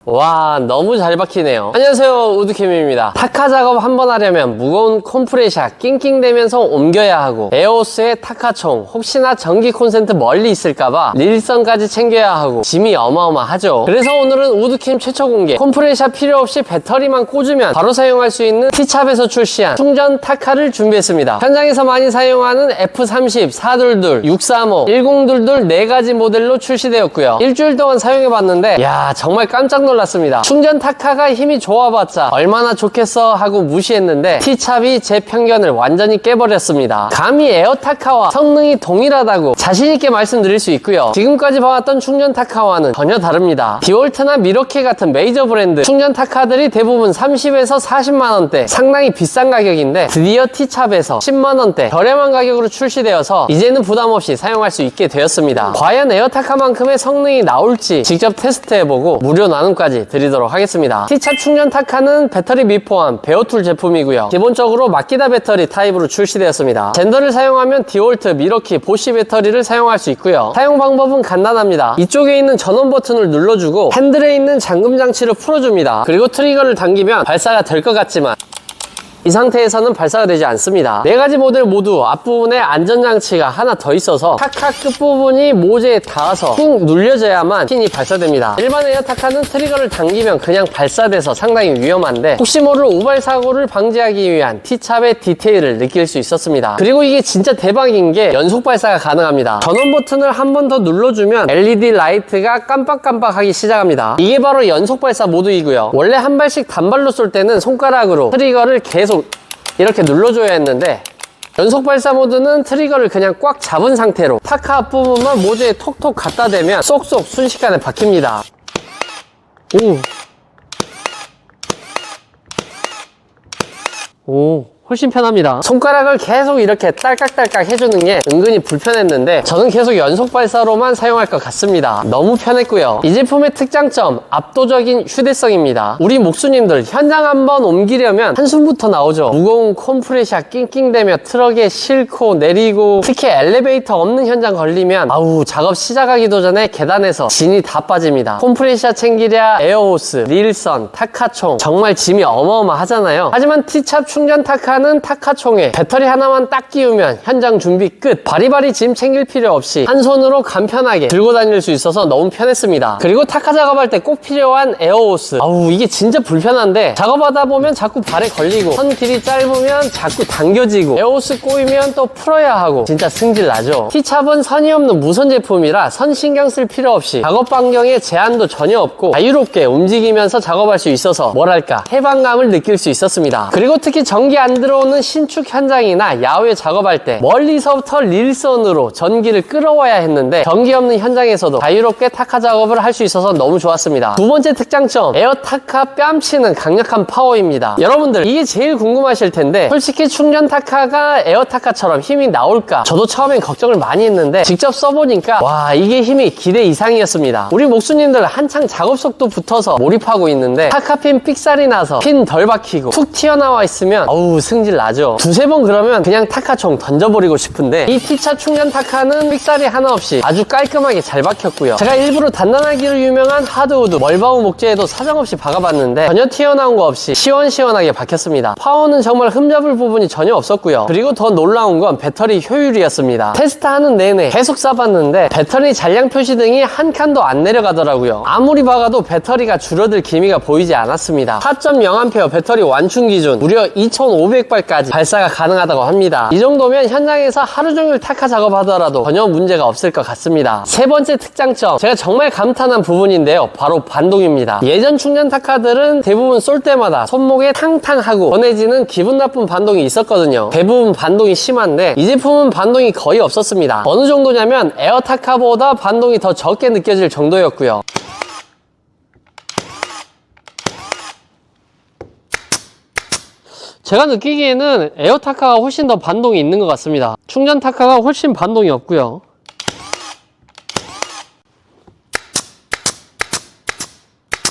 와, 너무 잘 박히네요. 안녕하세요, 우드캠입니다. 타카 작업 한번 하려면 무거운 컴프레셔 낑낑대면서 옮겨야 하고, 에어호스의 타카총 혹시나 전기 콘센트 멀리 있을까봐 릴선까지 챙겨야 하고 짐이 어마어마하죠. 그래서 오늘은 우드캠 최초 공개, 컴프레셔 필요 없이 배터리만 꽂으면 바로 사용할 수 있는 T찹에서 출시한 충전 타카를 준비했습니다. 현장에서 많이 사용하는 F30, 422, 635, 1022 4가지 모델로 출시되었고요. 일주일 동안 사용해봤는데 야, 정말 깜짝 놀랐습니다. 충전 타카가 힘이 좋아봤자 얼마나 좋겠어 하고 무시했는데 T찹이 제 편견을 완전히 깨버렸습니다. 감히 에어타카와 성능이 동일하다고 자신있게 말씀드릴 수 있고요. 지금까지 봐왔던 충전 타카와는 전혀 다릅니다. 디월트나 미러키 같은 메이저 브랜드 충전 타카들이 대부분 30에서 40만원대 상당히 비싼 가격인데 드디어 T찹에서 10만원대 저렴한 가격으로 출시되어서 이제는 부담없이 사용할 수 있게 되었습니다. 과연 에어타카만큼의 성능이 나올지 직접 테스트해보고 무료 나눔까지 드리도록 하겠습니다. T찹 충전 타카는 배터리 미포함 베어툴 제품이고요. 기본적으로 마키다 배터리 타입으로 출시되었습니다. 젠더를 사용하면 디월트, 미러키, 보쉬 배터리를 사용할 수 있고요. 사용 방법은 간단합니다. 이쪽에 있는 전원 버튼을 눌러주고 핸들에 있는 잠금 장치를 풀어줍니다. 그리고 트리거를 당기면 발사가 될 것 같지만 이 상태에서는 발사가 되지 않습니다. 4가지 모델 모두 앞부분에 안전장치가 하나 더 있어서 타카 끝부분이 모재에 닿아서 꾹 눌려져야만 핀이 발사됩니다. 일반 에어타카는 트리거를 당기면 그냥 발사돼서 상당히 위험한데 혹시 모를 오발 사고를 방지하기 위한 T찹의 디테일을 느낄 수 있었습니다. 그리고 이게 진짜 대박인 게 연속 발사가 가능합니다. 전원 버튼을 한 번 더 눌러주면 LED 라이트가 깜빡깜빡하기 시작합니다. 이게 바로 연속 발사 모드이고요. 원래 한 발씩 단발로 쏠 때는 손가락으로 트리거를 계속 이렇게 눌러줘야 했는데 연속 발사 모드는 트리거를 그냥 꽉 잡은 상태로 타카 앞부분만 모재에 톡톡 갖다 대면 쏙쏙 순식간에 박힙니다. 오, 훨씬 편합니다. 손가락을 계속 이렇게 딸깍딸깍 해주는 게 은근히 불편했는데 저는 계속 연속 발사로만 사용할 것 같습니다. 너무 편했고요. 이 제품의 특장점, 압도적인 휴대성입니다. 우리 목수님들 현장 한번 옮기려면 한숨부터 나오죠. 무거운 컴프레셔 낑낑대며 트럭에 싣고 내리고 특히 엘리베이터 없는 현장 걸리면 아우, 작업 시작하기도 전에 계단에서 진이 다 빠집니다. 컴프레셔 챙기랴 에어호스, 릴선, 타카총 정말 짐이 어마어마하잖아요. 하지만 T찹 충전 타카는 타카총에 배터리 하나만 딱 끼우면 현장 준비 끝. 바리바리 짐 챙길 필요 없이 한 손으로 간편하게 들고 다닐 수 있어서 너무 편했습니다. 그리고 타카 작업할 때 꼭 필요한 에어호스, 아우, 이게 진짜 불편한데 작업하다 보면 자꾸 발에 걸리고 선 길이 짧으면 자꾸 당겨지고 에어호스 꼬이면 또 풀어야 하고 진짜 승질 나죠. T찹은 선이 없는 무선 제품이라 선 신경 쓸 필요 없이 작업 반경에 제한도 전혀 없고 자유롭게 움직이면서 작업할 수 있어서 뭐랄까 해방감을 느낄 수 있었습니다. 그리고 특히 전기 안 들어오는 신축 현장이나 야외 작업할 때 멀리서부터 릴선으로 전기를 끌어와야 했는데 전기 없는 현장에서도 자유롭게 타카 작업을 할 수 있어서 너무 좋았습니다. 두 번째 특장점, 에어타카 뺨치는 강력한 파워입니다. 여러분들 이게 제일 궁금하실 텐데 솔직히 충전 타카가 에어타카처럼 힘이 나올까? 저도 처음엔 걱정을 많이 했는데 직접 써보니까 와, 이게 힘이 기대 이상이었습니다. 우리 목수님들 한창 작업 속도 붙어서 몰입하고 있는데 타카핀 삑살이 나서 핀 덜 박히고 툭 튀어나와 있으면 어우, 승질 나죠. 두세 번 그러면 그냥 타카총 던져버리고 싶은데 이 T찹 충전 타카는 삑살이 하나 없이 아주 깔끔하게 잘 박혔고요. 제가 일부러 단단하기로 유명한 하드우드 멀바우 목재에도 사정없이 박아봤는데 전혀 튀어나온 거 없이 시원시원하게 박혔습니다. 파워는 정말 흠잡을 부분이 전혀 없었고요. 그리고 더 놀라운 건 배터리 효율이었습니다. 테스트하는 내내 계속 쏴봤는데 배터리 잔량 표시등이 한 칸도 안 내려가더라고요. 아무리 박아도 배터리가 줄어들 기미가 보이지 않았습니다. 4.0A 배터리 완충 기준 무려 2500발까지 발사가 가능하다고 합니다. 이 정도면 현장에서 하루 종일 타카 작업하더라도 전혀 문제가 없을 것 같습니다. 세 번째 특장점, 제가 정말 감탄한 부분인데요. 바로 반동입니다. 예전 충전 타카들은 대부분 쏠 때마다 손목에 탕탕하고 전해지는 기분 나쁜 반동이 있었거든요. 대부분 반동이 심한데 이 제품은 반동이 거의 없었습니다. 어느 정도냐면 에어타카보다 반동이 더 적게 느껴질 정도였고요. 제가 느끼기에는 에어타카가 훨씬 더 반동이 있는 것 같습니다. 충전 타카가 훨씬 반동이 없고요.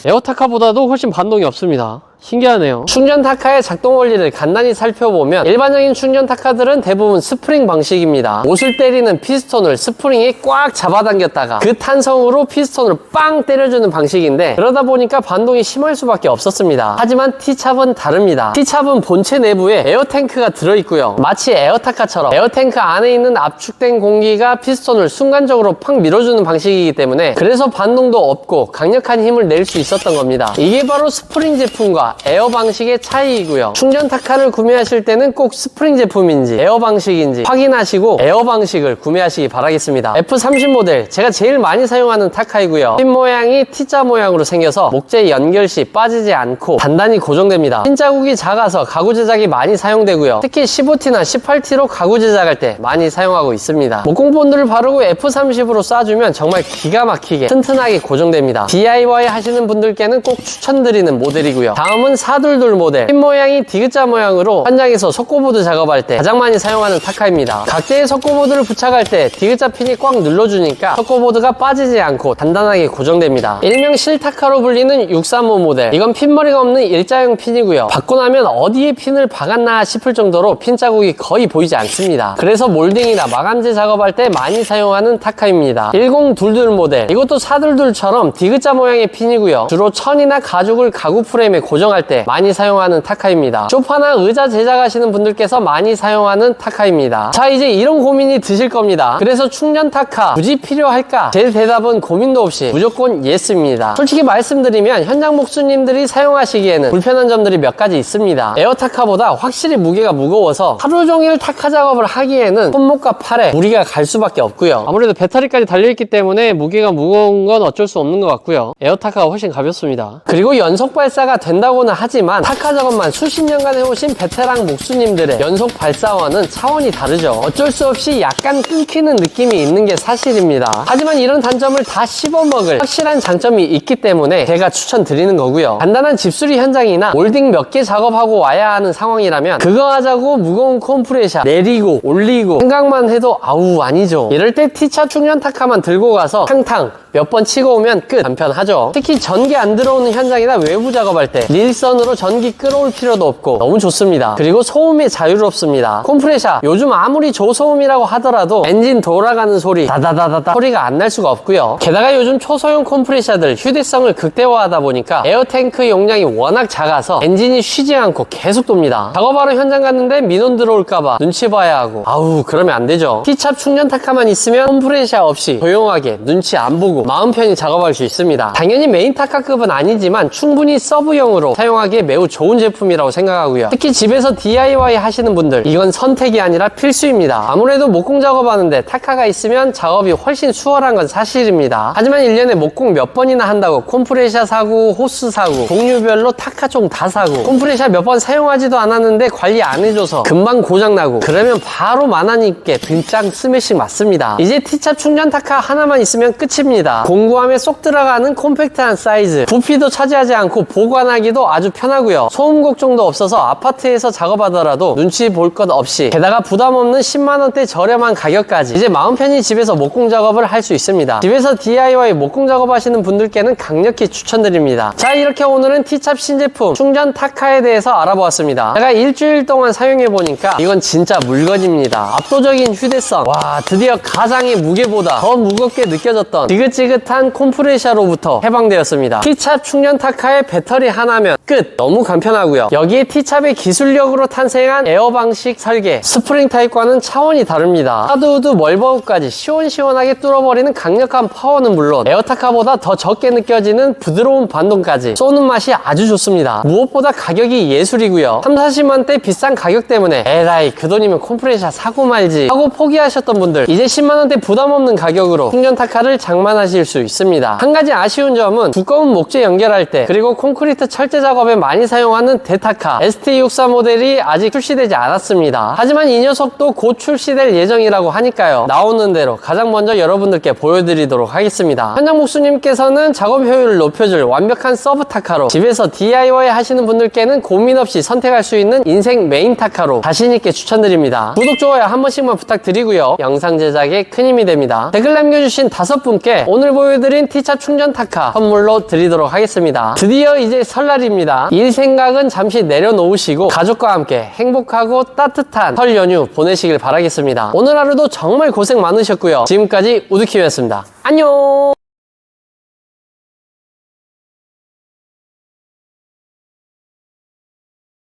에어타카보다도 훨씬 반동이 없습니다. 신기하네요. 충전 타카의 작동 원리를 간단히 살펴보면 일반적인 충전 타카들은 대부분 스프링 방식입니다. 못을 때리는 피스톤을 스프링이 꽉 잡아당겼다가 그 탄성으로 피스톤을 빵 때려주는 방식인데, 그러다 보니까 반동이 심할 수밖에 없었습니다. 하지만 T찹은 다릅니다. T찹은 본체 내부에 에어탱크가 들어있고요. 마치 에어타카처럼 에어탱크 안에 있는 압축된 공기가 피스톤을 순간적으로 팍 밀어주는 방식이기 때문에 그래서 반동도 없고 강력한 힘을 낼 수 있었던 겁니다. 이게 바로 스프링 제품과 에어 방식의 차이이고요. 충전 타카를 구매하실 때는 꼭 스프링 제품인지 에어 방식인지 확인하시고 에어 방식을 구매하시기 바라겠습니다. F30 모델, 제가 제일 많이 사용하는 타카이고요. 핀 모양이 T자 모양으로 생겨서 목재 연결 시 빠지지 않고 단단히 고정됩니다. 핀 자국이 작아서 가구 제작이 많이 사용되고요. 특히 15T나 18T로 가구 제작할 때 많이 사용하고 있습니다. 목공 본드를 바르고 F30으로 쏴주면 정말 기가 막히게 튼튼하게 고정됩니다. DIY 하시는 분들께는 꼭 추천드리는 모델이고요. 다음은 422 모델, 핀 모양이 디귿자 모양으로 현장에서 석고보드 작업할 때 가장 많이 사용하는 타카입니다. 각재의 석고보드를 부착할 때 디귿자 핀이 꽉 눌러주니까 석고보드가 빠지지 않고 단단하게 고정됩니다. 일명 실타카로 불리는 635 모델, 이건 핀머리가 없는 일자형 핀이고요. 받고 나면 어디에 핀을 박았나 싶을 정도로 핀 자국이 거의 보이지 않습니다. 그래서 몰딩이나 마감재 작업할 때 많이 사용하는 타카입니다. 1022 모델, 이것도 422처럼 디귿자 모양의 핀이고요. 주로 천이나 가죽을 가구 프레임에 고정할 때 많이 사용하는 타카입니다. 소파나 의자 제작하시는 분들께서 많이 사용하는 타카입니다. 자, 이제 이런 고민이 드실 겁니다. 그래서 충전 타카 굳이 필요할까? 제 대답은 고민도 없이 무조건 예스입니다. 솔직히 말씀드리면 현장 목수님들이 사용하시기에는 불편한 점들이 몇 가지 있습니다. 에어 타카보다 확실히 무게가 무거워서 하루 종일 타카 작업을 하기에는 손목과 팔에 무리가 갈 수밖에 없고요. 아무래도 배터리까지 달려있기 때문에 무게가 무거운 건 어쩔 수 없는 것 같고요. 에어 타카가 훨씬 가볍습니다. 그리고 연속 발사가 된다고는 하지만 타카 작업만 수십 년간 해오신 베테랑 목수님들의 연속 발사와는 차원이 다르죠. 어쩔 수 없이 약간 끊기는 느낌이 있는 게 사실입니다. 하지만 이런 단점을 다 씹어먹을 확실한 장점이 있기 때문에 제가 추천드리는 거고요. 간단한 집수리 현장이나 몰딩 몇 개 작업하고 와야 하는 상황이라면 그거 하자고 무거운 컴프레셔 내리고 올리고 생각만 해도 아우 아니죠. 이럴 때 T차 충전 타카만 들고 가서 탕탕 몇 번 치고 오면 끝. 간편하죠. 특히 전기 안 들어오는 현장이나 외부 작업할 때 릴선으로 전기 끌어올 필요도 없고 너무 좋습니다. 그리고 소음이 자유롭습니다. 컴프레셔 요즘 아무리 저소음이라고 하더라도 엔진 돌아가는 소리 다다다다다 소리가 안 날 수가 없고요. 게다가 요즘 초소형 컴프레셔들 휴대성을 극대화하다 보니까 에어탱크 용량이 워낙 작아서 엔진이 쉬지 않고 계속 돕니다. 작업하러 현장 갔는데 민원 들어올까봐 눈치 봐야 하고 아우 그러면 안 되죠. T찹 충전 타카만 있으면 컴프레셔 없이 조용하게 눈치 안 보고 마음 편히 작업할 수 있습니다. 당연히 메인 타카급은 아니지만 충분히 서브용으로 사용하기에 매우 좋은 제품이라고 생각하고요. 특히 집에서 DIY 하시는 분들 이건 선택이 아니라 필수입니다. 아무래도 목공 작업하는데 타카가 있으면 작업이 훨씬 수월한 건 사실입니다. 하지만 1년에 목공 몇 번이나 한다고 컴프레셔 사고 호스 사고 종류별로 타카종 다 사고 컴프레셔 몇 번 사용하지도 않았는데 관리 안 해줘서 금방 고장나고 그러면 바로 만화님께 등짝 스매싱 맞습니다. 이제 T찹 충전 타카 하나만 있으면 끝입니다. 공구함에 쏙 들어가는 콤팩트한 사이즈, 부피도 차지하지 않고 보관하기도 아주 편하고요. 소음 걱정도 없어서 아파트에서 작업하더라도 눈치 볼 것 없이 게다가 부담 없는 10만원대 저렴한 가격까지 이제 마음 편히 집에서 목공 작업을 할 수 있습니다. 집에서 DIY 목공 작업 하시는 분들께는 강력히 추천드립니다. 자, 이렇게 오늘은 T찹 신제품 충전 타카에 대해서 알아보았습니다. 제가 일주일 동안 사용해보니까 이건 진짜 물건입니다. 압도적인 휴대성, 와 드디어 가장의 무게보다 더 무겁게 느껴졌던 지긋지긋한 콤프레셔로부터 해방되었습니다. T찹 충전 타카의 배터리 하나면 끝! 너무 간편하고요. 여기에 T찹의 기술력으로 탄생한 에어 방식 설계, 스프링 타입과는 차원이 다릅니다. 하드우드 멀버우까지 시원시원하게 뚫어버리는 강력한 파워는 물론 에어타카보다 더 적게 느껴지는 부드러운 반동까지 쏘는 맛이 아주 좋습니다. 무엇보다 가격이 예술이고요. 30-40만대 비싼 가격 때문에 에라이 그 돈이면 콤프레셔 사고 말지 하고 포기하셨던 분들 이제 10만원대 부담 없는 가격으로 충전 타카를 장만하실 수 있습니다. 한 가지 아쉬운 점은 두꺼운 목재 연결할 때 그리고 콘크리트 철제 작업에 많이 사용하는 대타카 ST64 모델이 아직 출시되지 않았습니다. 하지만 이 녀석도 곧 출시될 예정이라고 하니까요. 나오는 대로 가장 먼저 여러분들께 보여드리도록 하겠습니다. 현장 목수님께서는 작업 효율을 높여줄 완벽한 서브 타카로 집에서 DIY 하시는 분들께는 고민 없이 선택할 수 있는 인생 메인 타카로 자신있게 추천드립니다. 구독, 좋아요 한 번씩만 부탁드리고요. 영상 제작에 큰 힘이 됩니다. 댓글 남겨주신 5분께 오늘 오늘 보여드린 T차 충전 타카 선물로 드리도록 하겠습니다. 드디어 이제 설날입니다. 일 생각은 잠시 내려놓으시고 가족과 함께 행복하고 따뜻한 설 연휴 보내시길 바라겠습니다. 오늘 하루도 정말 고생 많으셨고요. 지금까지 우드킴이었습니다. 안녕.